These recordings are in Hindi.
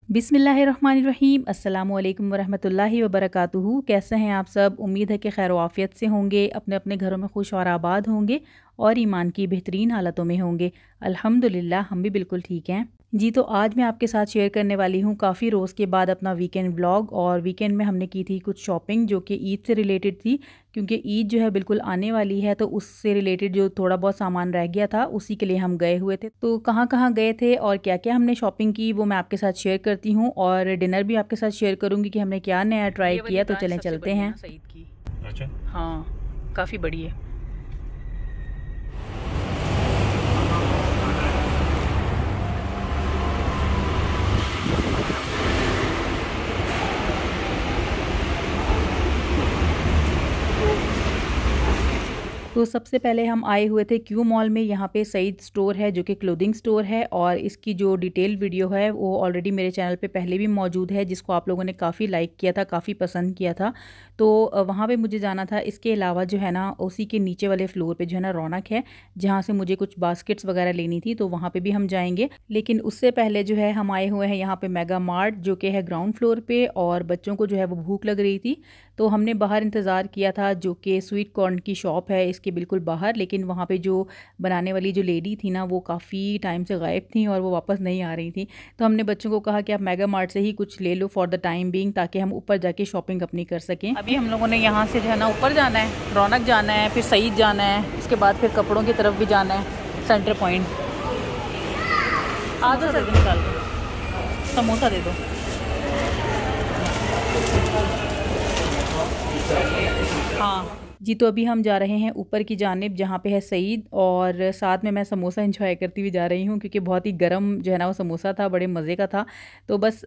बिस्मिल्लाहिर्रहमानिर्रहीम। अस्सलामुअलैकुम वरहमतुल्लाहि वबरकातुहू। कैसे हैं आप सब? उम्मीद है कि खैर आफियत से होंगे, अपने अपने घरों में खुश और आबाद होंगे और ईमान की बेहतरीन हालतों में होंगे। अल्हम्दुलिल्लाह हम भी बिल्कुल ठीक हैं जी। तो आज मैं आपके साथ शेयर करने वाली हूँ काफ़ी रोज़ के बाद अपना वीकेंड व्लॉग। और वीकेंड में हमने की थी कुछ शॉपिंग जो कि ईद से रिलेटेड थी, क्योंकि ईद जो है बिल्कुल आने वाली है, तो उससे रिलेटेड जो थोड़ा बहुत सामान रह गया था उसी के लिए हम गए हुए थे। तो कहाँ कहाँ गए थे और क्या क्या हमने शॉपिंग की वो मैं आपके साथ शेयर करती हूँ, और डिनर भी आपके साथ शेयर करूँगी कि हमने क्या नया ट्राई किया। तो चलें चलते हैं। सईद की अच्छा, हाँ काफ़ी बड़ी है। तो सबसे पहले हम आए हुए थे क्यू मॉल में। यहाँ पे सईद स्टोर है जो कि क्लोथिंग स्टोर है, और इसकी जो डिटेल वीडियो है वो ऑलरेडी मेरे चैनल पे पहले भी मौजूद है, जिसको आप लोगों ने काफ़ी लाइक किया था, काफ़ी पसंद किया था। तो वहाँ पे मुझे जाना था। इसके अलावा जो है ना उसी के नीचे वाले फ्लोर पे जो है ना रौनक है, जहाँ से मुझे कुछ बास्केट्स वगैरह लेनी थी, तो वहाँ पर भी हम जाएंगे। लेकिन उससे पहले जो है हम आए हुए हैं यहाँ पर मेगा मार्ट, जो कि है ग्राउंड फ्लोर पर। और बच्चों को जो है वो भूख लग रही थी, तो हमने बाहर इंतज़ार किया था, जो कि स्वीट कॉर्न की शॉप है इसके बिल्कुल बाहर। लेकिन वहाँ पे जो बनाने वाली जो लेडी थी ना वो काफ़ी टाइम से गायब थी और वो वापस नहीं आ रही थी। तो हमने बच्चों को कहा कि आप मेगा मार्ट से ही कुछ ले लो फॉर द टाइम बीइंग, ताकि हम ऊपर जाके शॉपिंग अपनी कर सकें। अभी हम लोगों ने यहाँ से जो है ना ऊपर जाना है, रौनक जाना है, फिर सईद जाना है, उसके बाद फिर कपड़ों की तरफ भी जाना है, सेंटर पॉइंट। आ दो सर, निकाल दो, समोसा दे दो। हाँ जी। तो अभी हम जा रहे हैं ऊपर की जानिब, जहाँ पे है सईद, और साथ में मैं समोसा एंजॉय करती हुई जा रही हूँ, क्योंकि बहुत ही गर्म जो है ना वो समोसा था, बड़े मज़े का था। तो बस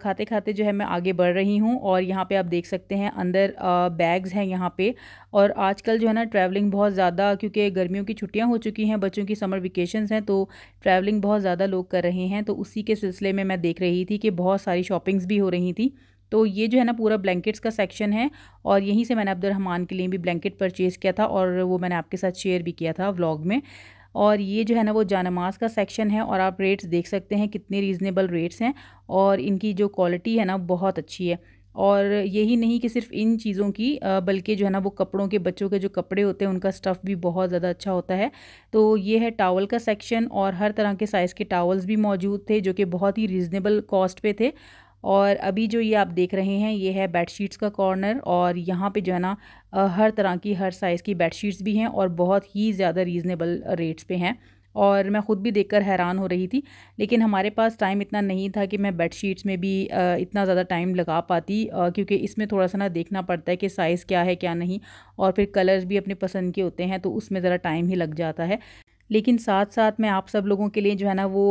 खाते खाते जो है मैं आगे बढ़ रही हूँ। और यहाँ पे आप देख सकते हैं अंदर बैग्स हैं यहाँ पे। और आजकल जो है ना ट्रैवलिंग बहुत ज़्यादा, क्योंकि गर्मियों की छुट्टियाँ हो चुकी हैं, बच्चों की समर वेकेशंस हैं, तो ट्रैवलिंग बहुत ज़्यादा लोग कर रहे हैं। तो उसी के सिलसिले में मैं देख रही थी कि बहुत सारी शॉपिंग्स भी हो रही थी। तो ये जो है ना पूरा ब्लैंकेट्स का सेक्शन है, और यहीं से मैंने अब्दुर्रहमान के लिए भी ब्लैंकेट परचेज़ किया था, और वो मैंने आपके साथ शेयर भी किया था व्लॉग में। और ये जो है ना वो जानमाज़ का सेक्शन है, और आप रेट्स देख सकते हैं कितने रीज़नेबल रेट्स हैं, और इनकी जो क्वालिटी है ना बहुत अच्छी है। और यही नहीं कि सिर्फ इन चीज़ों की, बल्कि जो है ना वो कपड़ों के, बच्चों के जो कपड़े होते हैं उनका स्टफ़ भी बहुत ज़्यादा अच्छा होता है। तो ये है टावल का सेक्शन, और हर तरह के साइज़ के टावल्स भी मौजूद थे, जो कि बहुत ही रीज़नेबल कॉस्ट पे थे। और अभी जो ये आप देख रहे हैं ये है बेडशीट्स का कॉर्नर, और यहाँ पे जो है ना हर तरह की, हर साइज़ की बेडशीट्स भी हैं, और बहुत ही ज़्यादा रीज़नेबल रेट्स पे हैं। और मैं ख़ुद भी देखकर हैरान हो रही थी, लेकिन हमारे पास टाइम इतना नहीं था कि मैं बेडशीट्स में भी इतना ज़्यादा टाइम लगा पाती, क्योंकि इसमें थोड़ा सा ना देखना पड़ता है कि साइज़ क्या है क्या नहीं, और फिर कलर्स भी अपने पसंद के होते हैं, तो उसमें ज़रा टाइम ही लग जाता है। लेकिन साथ साथ मैं आप सब लोगों के लिए जो है ना वो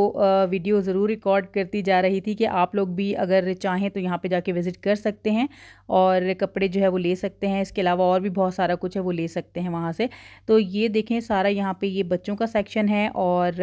वीडियो ज़रूर रिकॉर्ड करती जा रही थी कि आप लोग भी अगर चाहें तो यहाँ पे जाके विज़िट कर सकते हैं, और कपड़े जो है वो ले सकते हैं। इसके अलावा और भी बहुत सारा कुछ है वो ले सकते हैं वहाँ से। तो ये देखें सारा यहाँ पे ये बच्चों का सेक्शन है, और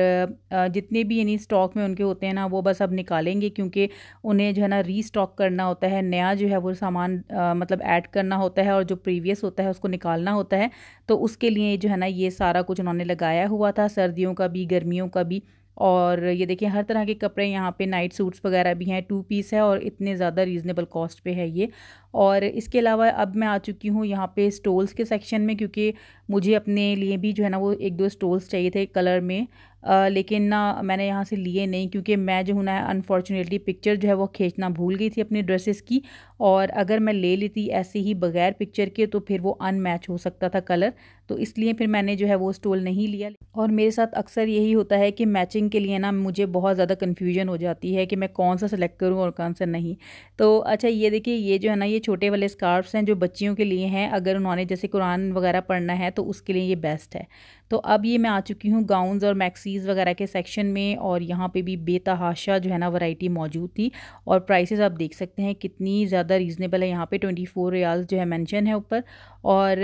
जितने भी यानी स्टॉक में उनके होते हैं ना वो बस अब निकालेंगे, क्योंकि उन्हें जो है ना रीस्टॉक करना होता है, नया जो है वो सामान मतलब ऐड करना होता है, और जो प्रीवियस होता है उसको निकालना होता है। तो उसके लिए जो है ना ये सारा कुछ उन्होंने लगाया हुआ था, सर्दियों का भी, गर्मियों का भी। और ये देखिए हर तरह के कपड़े यहाँ पे, नाइट सूट्स वगैरह भी हैं, 2 पीस है, और इतने ज़्यादा रीज़नेबल कॉस्ट पे है ये। और इसके अलावा अब मैं आ चुकी हूँ यहाँ पे स्टोल्स के सेक्शन में, क्योंकि मुझे अपने लिए भी जो है ना वो 1-2 स्टोल्स चाहिए थे कलर में। लेकिन ना मैंने यहाँ से लिए नहीं, क्योंकि मैं जो हूँ ना अनफॉर्चुनेटली पिक्चर जो है वो खींचना भूल गई थी अपनी ड्रेसेस की, और अगर मैं ले लेती ऐसे ही बगैर पिक्चर के तो फिर वो अनमैच हो सकता था कलर। तो इसलिए फिर मैंने जो है वो स्टोल नहीं लिया। और मेरे साथ अक्सर यही होता है कि मैचिंग के लिए ना मुझे बहुत ज़्यादा कन्फ्यूजन हो जाती है कि मैं कौन सा सेलेक्ट करूँ और कौन सा नहीं। तो अच्छा ये देखिए, ये जो है ना ये छोटे वाले स्कार्फ्स हैं जो बच्चियों के लिए हैं, अगर उन्होंने जैसे कुरान वगैरह पढ़ना है तो उसके लिए ये बेस्ट है। तो अब ये मैं आ चुकी हूँ गाउन्स और मैक्सीज़ वगैरह के सेक्शन में, और यहाँ पे भी बेतहाशा जो है ना वैरायटी मौजूद थी। और प्राइसेस आप देख सकते हैं कितनी ज़्यादा रीज़नेबल है। यहाँ पे 24 रियाल्स जो है मेंशन है ऊपर। और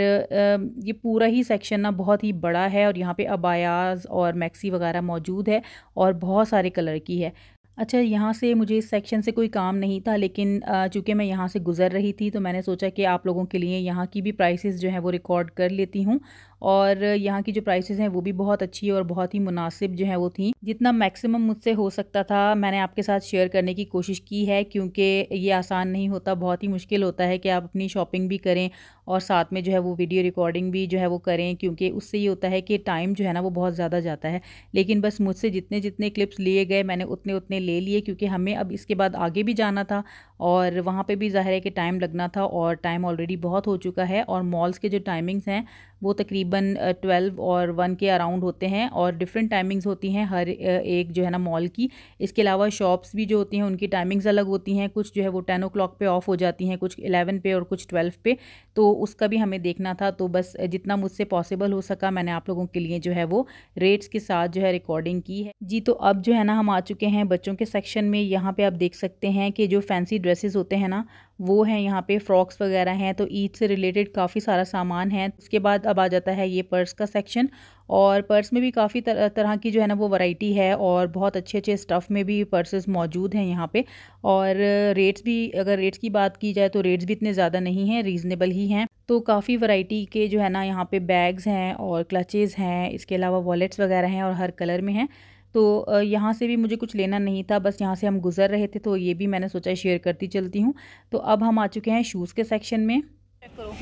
ये पूरा ही सेक्शन ना बहुत ही बड़ा है, और यहाँ पे अबायाज़ और मैक्सी वगैरह मौजूद है, और बहुत सारे कलर की है। अच्छा, यहाँ से मुझे इस सेक्शन से कोई काम नहीं था, लेकिन चूँकि मैं यहाँ से गुज़र रही थी तो मैंने सोचा कि आप लोगों के लिए यहाँ की भी प्राइसेस जो हैं वो रिकॉर्ड कर लेती हूँ। और यहाँ की जो प्राइसेस हैं वो भी बहुत अच्छी और बहुत ही मुनासिब जो है वो थी। जितना मैक्सिमम मुझसे हो सकता था मैंने आपके साथ शेयर करने की कोशिश की है, क्योंकि ये आसान नहीं होता, बहुत ही मुश्किल होता है कि आप अपनी शॉपिंग भी करें और साथ में जो है वो वीडियो रिकॉर्डिंग भी जो है वो करें, क्योंकि उससे ये होता है कि टाइम जो है ना वो बहुत ज़्यादा जाता है। लेकिन बस मुझसे जितने जितने क्लिप्स लिए गए मैंने उतने उतने ले लिए, क्योंकि हमें अब इसके बाद आगे भी जाना था और वहाँ पे भी ज़ाहिर है कि टाइम लगना था और टाइम ऑलरेडी बहुत हो चुका है। और मॉल्स के जो टाइमिंग्स हैं वो तकरीबन 12 और 1 के अराउंड होते हैं और डिफरेंट टाइमिंग्स होती हैं हर एक जो है ना मॉल की। इसके अलावा शॉप्स भी जो होती हैं उनकी टाइमिंग्स अलग होती हैं, कुछ जो है वो 10 ओ क्लॉक पे ऑफ हो जाती हैं, कुछ 11 पे और कुछ 12 पे, तो उसका भी हमें देखना था। तो बस जितना मुझसे पॉसिबल हो सका मैंने आप लोगों के लिए जो है वो रेट्स के साथ जो है रिकॉर्डिंग की है जी। तो अब जो है ना हम आ चुके हैं बच्चों के सेक्शन में। यहाँ पे आप देख सकते हैं कि जो फैंसी ड्रेसेस होते हैं ना वो हैं, यहाँ पे फ्रॉक्स वगैरह हैं, तो ईद से रिलेटेड काफ़ी सारा सामान है। उसके बाद अब आ जाता है ये पर्स का सेक्शन, और पर्स में भी काफ़ी तरह की जो है ना वो वैरायटी है और बहुत अच्छे अच्छे स्टफ़ में भी पर्सेस मौजूद हैं यहाँ पे। और रेट्स भी, अगर रेट्स की बात की जाए तो रेट्स भी इतने ज़्यादा नहीं हैं, रीज़नेबल ही हैं। तो काफ़ी वैरायटी के जो है ना यहाँ पे बैग्स हैं और क्लचेज़ हैं, इसके अलावा वॉलेट्स वगैरह हैं और हर कलर में हैं। तो यहाँ से भी मुझे कुछ लेना नहीं था, बस यहाँ से हम गुजर रहे थे तो ये भी मैंने सोचा शेयर करती चलती हूँ। तो अब हम आ चुके हैं शूज़ के सेक्शन में। चेक करो,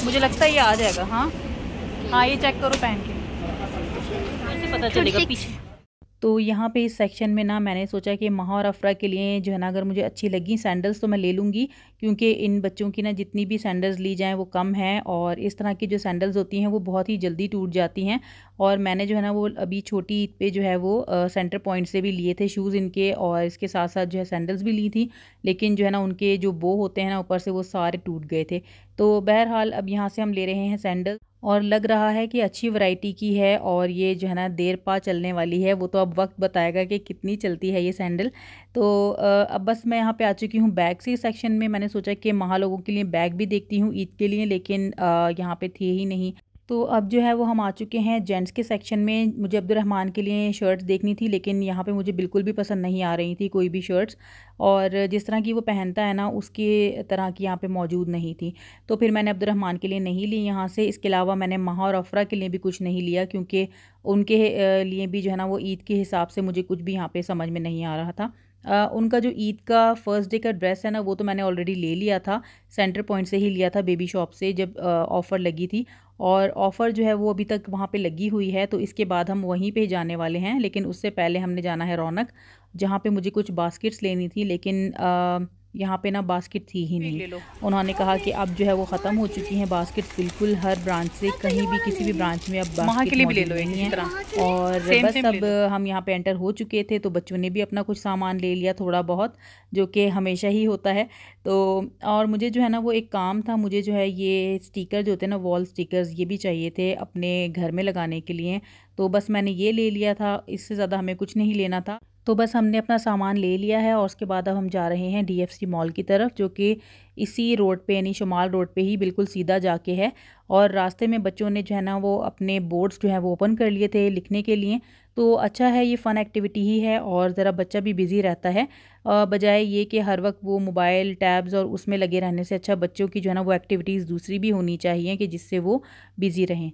मुझे लगता है ये आ जाएगा। हाँ हाँ, ये चेक करो पहन के, कैसे पता चलेगा पीछे। तो यहाँ पे इस सेक्शन में ना मैंने सोचा कि महा और अफरा के लिए जो है ना अगर मुझे अच्छी लगी सैंडल्स तो मैं ले लूँगी, क्योंकि इन बच्चों की ना जितनी भी सैंडल्स ली जाएं वो कम हैं और इस तरह की जो सैंडल्स होती हैं वो बहुत ही जल्दी टूट जाती हैं। और मैंने जो है ना वो अभी छोटी ईद पे जो है वो सेंटर पॉइंट से भी लिए थे शूज़ इनके, और इसके साथ साथ जो है सैंडल्स भी ली थी, लेकिन जो है ना उनके जो बो होते हैं ना ऊपर से वो सारे टूट गए थे। तो बहरहाल अब यहाँ से हम ले रहे हैं सैंडल, और लग रहा है कि अच्छी वैरायटी की है और ये जो है ना देर पा चलने वाली है। वो तो अब वक्त बताएगा कि कितनी चलती है ये सैंडल। तो अब बस मैं यहाँ पे आ चुकी हूँ बैग से सेक्शन में। मैंने सोचा कि महा लोगों के लिए बैग भी देखती हूँ ईद के लिए, लेकिन यहाँ पे थे ही नहीं। तो अब जो है वो हम आ चुके हैं जेंट्स के सेक्शन में। मुझे अब्दुर्रहमान के लिए शर्ट्स देखनी थी, लेकिन यहाँ पे मुझे बिल्कुल भी पसंद नहीं आ रही थी कोई भी शर्ट्स, और जिस तरह की वो पहनता है ना उसके तरह की यहाँ पे मौजूद नहीं थी। तो फिर मैंने अब्दुर्रहमान के लिए नहीं ली यहाँ से। इसके अलावा मैंने महा और अफरा के लिए भी कुछ नहीं लिया, क्योंकि उनके लिए भी जो है ना वो ईद के हिसाब से मुझे कुछ भी यहाँ पर समझ में नहीं आ रहा था। उनका जो ईद का फर्स्ट डे का ड्रेस है ना वो तो मैंने ऑलरेडी ले लिया था, सेंटर पॉइंट से ही लिया था बेबी शॉप से जब ऑफ़र लगी थी, और ऑफ़र जो है वो अभी तक वहाँ पे लगी हुई है। तो इसके बाद हम वहीं पे जाने वाले हैं, लेकिन उससे पहले हमने जाना है रौनक, जहाँ पे मुझे कुछ बास्केट्स लेनी थी, लेकिन यहाँ पे ना बास्केट थी ही नहीं। उन्होंने कहा कि अब जो है वो ख़त्म हो चुकी हैं बास्केट्स, बिल्कुल हर ब्रांच से, कहीं भी किसी भी ब्रांच में अब बास्केट मौजूद नहीं है। और बस अब हम यहाँ पे एंटर हो चुके थे, तो बच्चों ने भी अपना कुछ सामान ले लिया थोड़ा बहुत, जो कि हमेशा ही होता है। तो और मुझे जो है ना वो एक काम था, मुझे जो है ये स्टिकर जो होते हैं ना वॉल स्टिकर्स, ये भी चाहिए थे अपने घर में लगाने के लिए। तो बस मैंने ये ले लिया था, इससे ज़्यादा हमें कुछ नहीं लेना था। तो बस हमने अपना सामान ले लिया है और उसके बाद अब हम जा रहे हैं DFC मॉल की तरफ, जो कि इसी रोड पे यानी शुमाल रोड पे ही बिल्कुल सीधा जाके है। और रास्ते में बच्चों ने जो है ना वो अपने बोर्ड्स जो है वो ओपन कर लिए थे लिखने के लिए। तो अच्छा है, ये फ़न एक्टिविटी ही है और ज़रा बच्चा भी बिज़ी रहता है, बजाय ये कि हर वक्त वो मोबाइल टैब्स और उसमें लगे रहने से। अच्छा बच्चों की जो है ना वो एक्टिविटीज़ दूसरी भी होनी चाहिए कि जिससे वो बिज़ी रहें।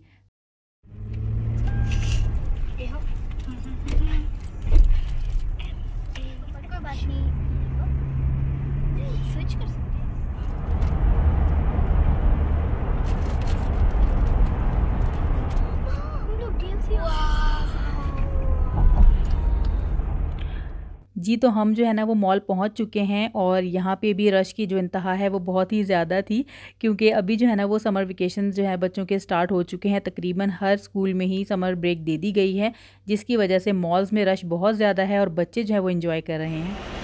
जी, तो हम जो है ना वो मॉल पहुंच चुके हैं और यहाँ पे भी रश की जो इंतहा है वो बहुत ही ज़्यादा थी, क्योंकि अभी जो है ना वो समर वेकेशन जो है बच्चों के स्टार्ट हो चुके हैं। तकरीबन हर स्कूल में ही समर ब्रेक दे दी गई है, जिसकी वजह से मॉल्स में रश बहुत ज़्यादा है और बच्चे जो है वो एंजॉय कर रहे हैं।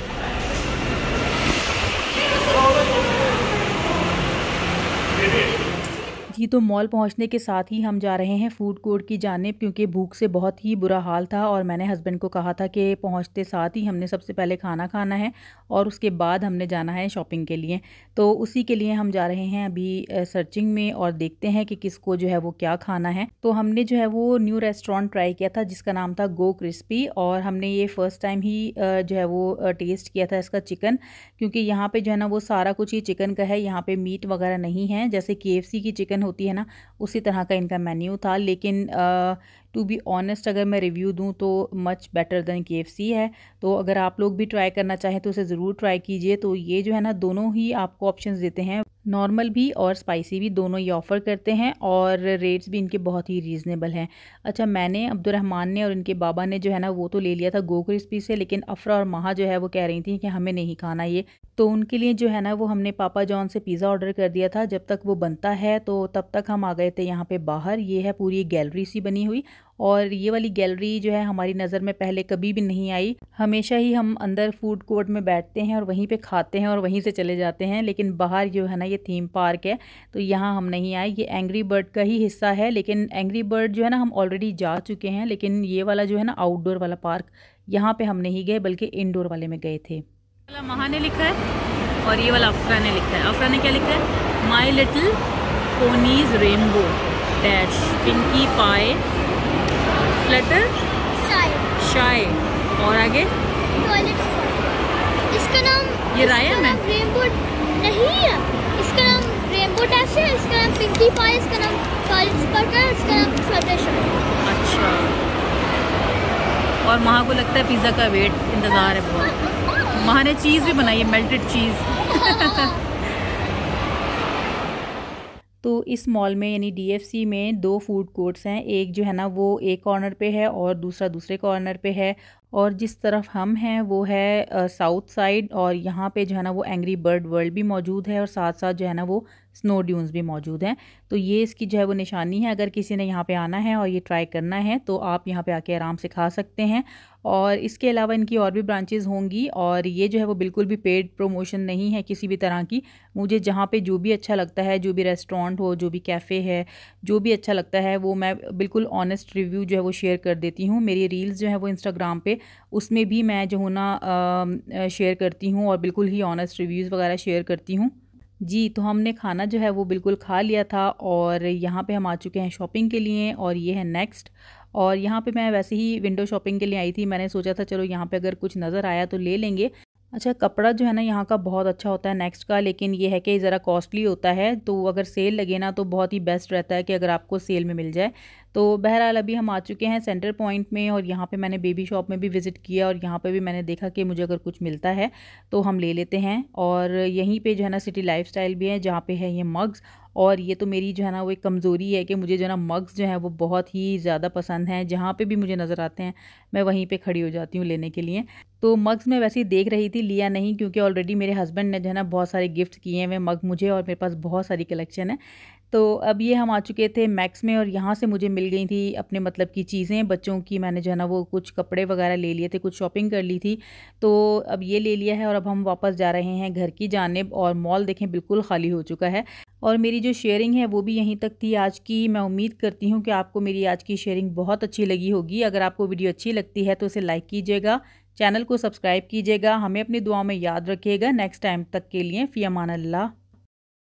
जी, तो मॉल पहुंचने के साथ ही हम जा रहे हैं फूड कोर्ट की जानिब, क्योंकि भूख से बहुत ही बुरा हाल था और मैंने हस्बैंड को कहा था कि पहुंचते साथ ही हमने सबसे पहले खाना खाना है और उसके बाद हमने जाना है शॉपिंग के लिए। तो उसी के लिए हम जा रहे हैं अभी सर्चिंग में और देखते हैं कि किसको जो है वो क्या खाना है। तो हमने जो है वो न्यू रेस्टोरेंट ट्राई किया था जिसका नाम था गो क्रिस्पी, और हमने ये फ़र्स्ट टाइम ही जो है वो टेस्ट किया था इसका चिकन, क्योंकि यहाँ पर जो है ना वो सारा कुछ ही चिकन का है, यहाँ पर मीट वगैरह नहीं है। जैसे KFC की चिकन होती है ना, उसी तरह का इनका मेन्यू था। लेकिन टू बी ऑनेस्ट अगर मैं रिव्यू दूं तो मच बेटर देन KFC है। तो अगर आप लोग भी ट्राई करना चाहें तो उसे ज़रूर ट्राई कीजिए। तो ये जो है ना, दोनों ही आपको ऑप्शंस देते हैं, नॉर्मल भी और स्पाइसी भी, दोनों ही ऑफ़र करते हैं और रेट्स भी इनके बहुत ही रीज़नेबल हैं। अच्छा, मैंने, अब्दुलरहमान ने और इनके बाबा ने जो है ना वो तो ले लिया था गो क्रिस्पी से, लेकिन अफरा और महा जो है वो कह रही थी कि हमें नहीं खाना ये। तो उनके लिए जो है ना वो हमने पापा जॉन से पिज़्ज़ा ऑर्डर कर दिया था। जब तक वो बनता है तो तब तक हम आ गए थे यहाँ पे बाहर। ये है पूरी गैलरी सी बनी हुई, और ये वाली गैलरी जो है हमारी नज़र में पहले कभी भी नहीं आई। हमेशा ही हम अंदर फूड कोर्ट में बैठते हैं और वहीं पे खाते हैं और वहीं से चले जाते हैं, लेकिन बाहर जो है ना ये थीम पार्क है तो यहाँ हम नहीं आए। ये एंग्री बर्ड का ही हिस्सा है, लेकिन एंग्री बर्ड जो है ना हम ऑलरेडी जा चुके हैं, लेकिन ये वाला जो है ना आउटडोर वाला पार्क, यहाँ पे हम नहीं गए बल्कि इंडोर वाले में गए थे। वाला महा ने लिखा है और ये वाला अफरा ने लिखा है। अफरा ने क्या लिखा है? My Little ponies Rainbow Dash Pinkie Pie Flutter शाय, और आगे इसका नाम, ये रायम है, रेनबो नहीं है, इसका नाम रेनबो डैश है, इसका नाम पिंकी पाई, इसका नाम टॉयलेट स्पॉट है, इसका नाम फ्लटर शाय। अच्छा, और महा को लगता है पिज़्ज़ा का वेट इंतज़ार है बहुत। महा ने चीज़ भी बनाई है, मेल्टेड चीज़। तो इस मॉल में यानी DFC में 2 फूड कोर्ट्स हैं। एक जो है ना वो एक कॉर्नर पे है और दूसरा दूसरे कॉर्नर पे है, और जिस तरफ हम हैं वो है साउथ साइड, और यहाँ पे जो है ना वो एंग्री बर्ड वर्ल्ड भी मौजूद है और साथ साथ जो है ना वो स्नो ड्यून्स भी मौजूद हैं। तो ये इसकी जो है वो निशानी है। अगर किसी ने यहाँ पे आना है और ये ट्राई करना है तो आप यहाँ पे आके आराम से खा सकते हैं। और इसके अलावा इनकी और भी ब्रांचेज़ होंगी, और ये जो है वो बिल्कुल भी पेड प्रमोशन नहीं है किसी भी तरह की। मुझे जहाँ पे जो भी अच्छा लगता है, जो भी रेस्टोरेंट हो, जो भी कैफ़े है, जो भी अच्छा लगता है वो मैं बिल्कुल ऑनेस्ट रिव्यू जो है वो शेयर कर देती हूँ। मेरी रील्स जो है वो इंस्टाग्राम पे, उसमें भी मैं जो हूँ ना शेयर करती हूँ और बिल्कुल ही ऑनेस्ट रिव्यूज़ वगैरह शेयर करती हूँ। जी, तो हमने खाना जो है वो बिल्कुल खा लिया था और यहाँ पे हम आ चुके हैं शॉपिंग के लिए, और ये है नेक्स्ट। और यहाँ पे मैं वैसे ही विंडो शॉपिंग के लिए आई थी, मैंने सोचा था चलो यहाँ पे अगर कुछ नज़र आया तो ले लेंगे। अच्छा, कपड़ा जो है ना यहाँ का बहुत अच्छा होता है नेक्स्ट का, लेकिन ये है कि ज़रा कॉस्टली होता है। तो अगर सेल लगे ना तो बहुत ही बेस्ट रहता है कि अगर आपको सेल में मिल जाए। तो बहरहाल अभी हम आ चुके हैं सेंटर पॉइंट में, और यहाँ पे मैंने बेबी शॉप में भी विज़िट किया और यहाँ पे भी मैंने देखा कि मुझे अगर कुछ मिलता है तो हम ले लेते हैं। और यहीं पे जो है ना सिटी लाइफस्टाइल भी है, जहाँ पे है ये मग्स। और ये तो मेरी जो है ना वो एक कमज़ोरी है कि मुझे जो है ना मग्स जो हैं वो बहुत ही ज़्यादा पसंद हैं। जहाँ पे भी मुझे नज़र आते हैं मैं वहीं पे खड़ी हो जाती हूँ लेने के लिए। तो मग्स मैं वैसे ही देख रही थी, लिया नहीं, क्योंकि ऑलरेडी मेरे हस्बैंड ने जो है ना बहुत सारे गिफ्ट किए हैं वे मग मुझे, और मेरे पास बहुत सारी कलेक्शन है। तो अब ये हम आ चुके थे मैक्स में, और यहाँ से मुझे मिल गई थी अपने मतलब की चीज़ें बच्चों की। मैंने जो है ना वो कुछ कपड़े वगैरह ले लिए थे, कुछ शॉपिंग कर ली थी, तो अब ये ले लिया है और अब हम वापस जा रहे हैं घर की जानिब। और मॉल देखें बिल्कुल खाली हो चुका है। और मेरी जो शेयरिंग है वो भी यहीं तक थी आज की। मैं उम्मीद करती हूँ कि आपको मेरी आज की शेयरिंग बहुत अच्छी लगी होगी। अगर आपको वीडियो अच्छी लगती है तो इसे लाइक कीजिएगा, चैनल को सब्सक्राइब कीजिएगा, हमें अपनी दुआओं में याद रखिएगा। नेक्स्ट टाइम तक के लिए फ़ी अमान अल्लाह।